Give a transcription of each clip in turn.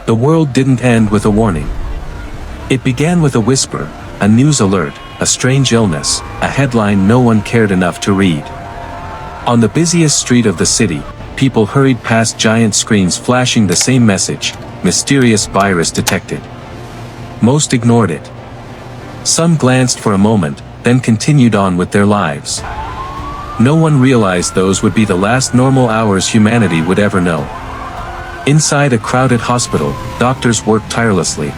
The world didn't end with a warning. It began with a whisper, a news alert, a strange illness, a headline no one cared enough to read. On the busiest street of the city, people hurried past giant screens flashing the same message: mysterious virus detected. Most ignored it. Some glanced for a moment, then continued on with their lives. No one realized those would be the last normal hours humanity would ever know. Inside a crowded hospital, doctors worked tirelessly.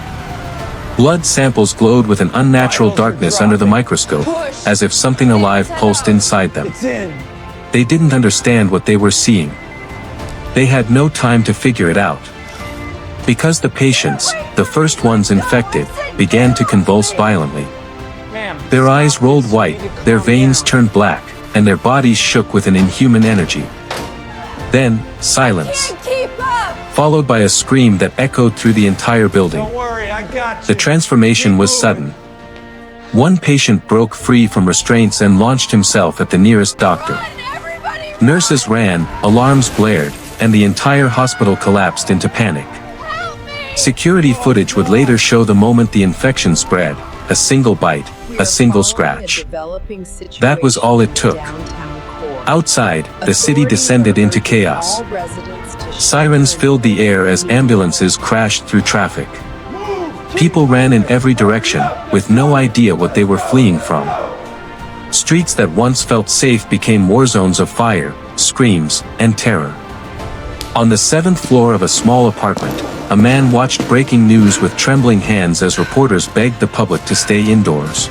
Blood samples glowed with an unnatural darkness under the microscope, as if something alive pulsed inside them. They didn't understand what they were seeing. They had no time to figure it out. Because the patients, the first ones infected, began to convulse violently. Their eyes rolled white, their veins turned black, and their bodies shook with an inhuman energy. Then, silence. Followed by a scream that echoed through the entire building. The transformation was sudden. One patient broke free from restraints and launched himself at the nearest doctor. Nurses ran, alarms blared, and the entire hospital collapsed into panic. Security footage would later show the moment the infection spread: a single bite, a single scratch. That was all it took. Outside, the city descended into chaos. Sirens filled the air as ambulances crashed through traffic. People ran in every direction, with no idea what they were fleeing from. Streets that once felt safe became war zones of fire, screams, and terror. On the 7th floor of a small apartment, a man watched breaking news with trembling hands as reporters begged the public to stay indoors.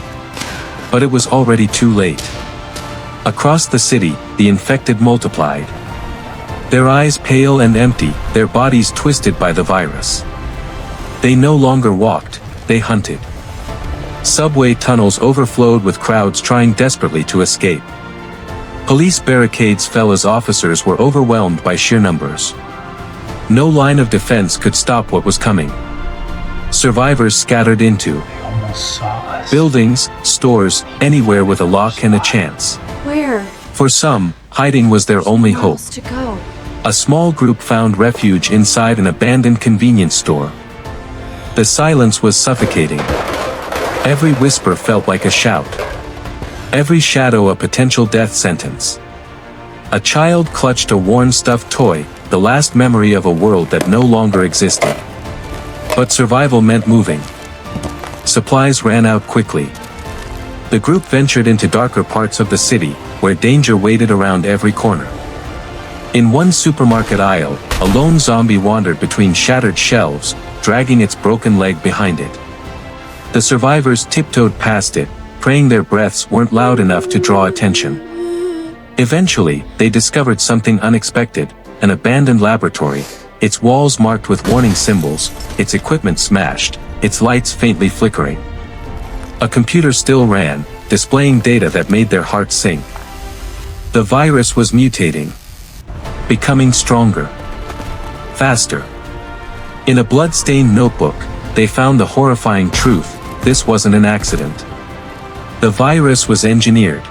But it was already too late. Across the city, the infected multiplied. Their eyes pale and empty, their bodies twisted by the virus. They no longer walked, they hunted. Subway tunnels overflowed with crowds trying desperately to escape. Police barricades fell as officers were overwhelmed by sheer numbers. No line of defense could stop what was coming. Survivors scattered into buildings, stores, anywhere with a lock and a chance. Where? For some, hiding was their only hope. To go. A small group found refuge inside an abandoned convenience store. The silence was suffocating. Every whisper felt like a shout. Every shadow a potential death sentence. A child clutched a worn stuffed toy, the last memory of a world that no longer existed. But survival meant moving. Supplies ran out quickly. The group ventured into darker parts of the city, where danger waited around every corner. In one supermarket aisle, a lone zombie wandered between shattered shelves, dragging its broken leg behind it. The survivors tiptoed past it, praying their breaths weren't loud enough to draw attention. Eventually, they discovered something unexpected: an abandoned laboratory, its walls marked with warning symbols, its equipment smashed, its lights faintly flickering. A computer still ran, displaying data that made their hearts sink. The virus was mutating. Becoming stronger. Faster. In a blood-stained notebook, they found the horrifying truth: this wasn't an accident. The virus was engineered.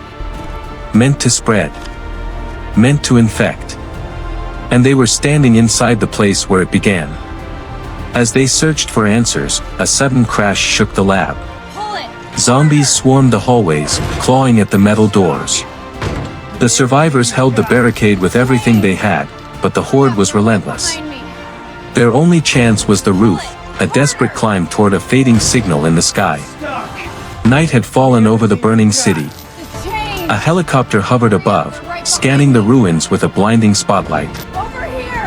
Meant to spread. Meant to infect. And they were standing inside the place where it began. As they searched for answers, a sudden crash shook the lab. Zombies swarmed the hallways, clawing at the metal doors. The survivors held the barricade with everything they had, but the horde was relentless. Their only chance was the roof, a desperate climb toward a fading signal in the sky. Night had fallen over the burning city. A helicopter hovered above, scanning the ruins with a blinding spotlight.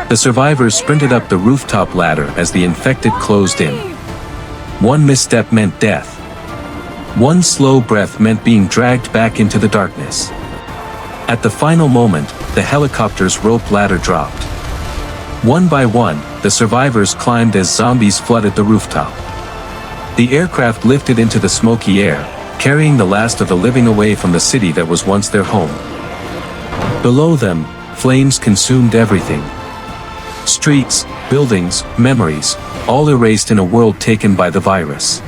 The survivors sprinted up the rooftop ladder as the infected closed in. One misstep meant death. One slow breath meant being dragged back into the darkness. At the final moment, the helicopter's rope ladder dropped. One by one, the survivors climbed as zombies flooded the rooftop. The aircraft lifted into the smoky air, carrying the last of the living away from the city that was once their home. Below them, flames consumed everything. Streets, buildings, memories, all erased in a world taken by the virus.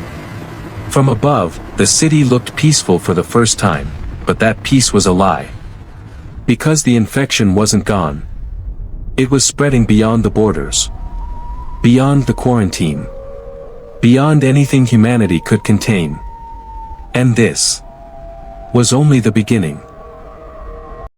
From above, the city looked peaceful for the first time, but that peace was a lie. Because the infection wasn't gone. It was spreading beyond the borders. beyond the quarantine, beyond anything humanity could contain. And this was only the beginning.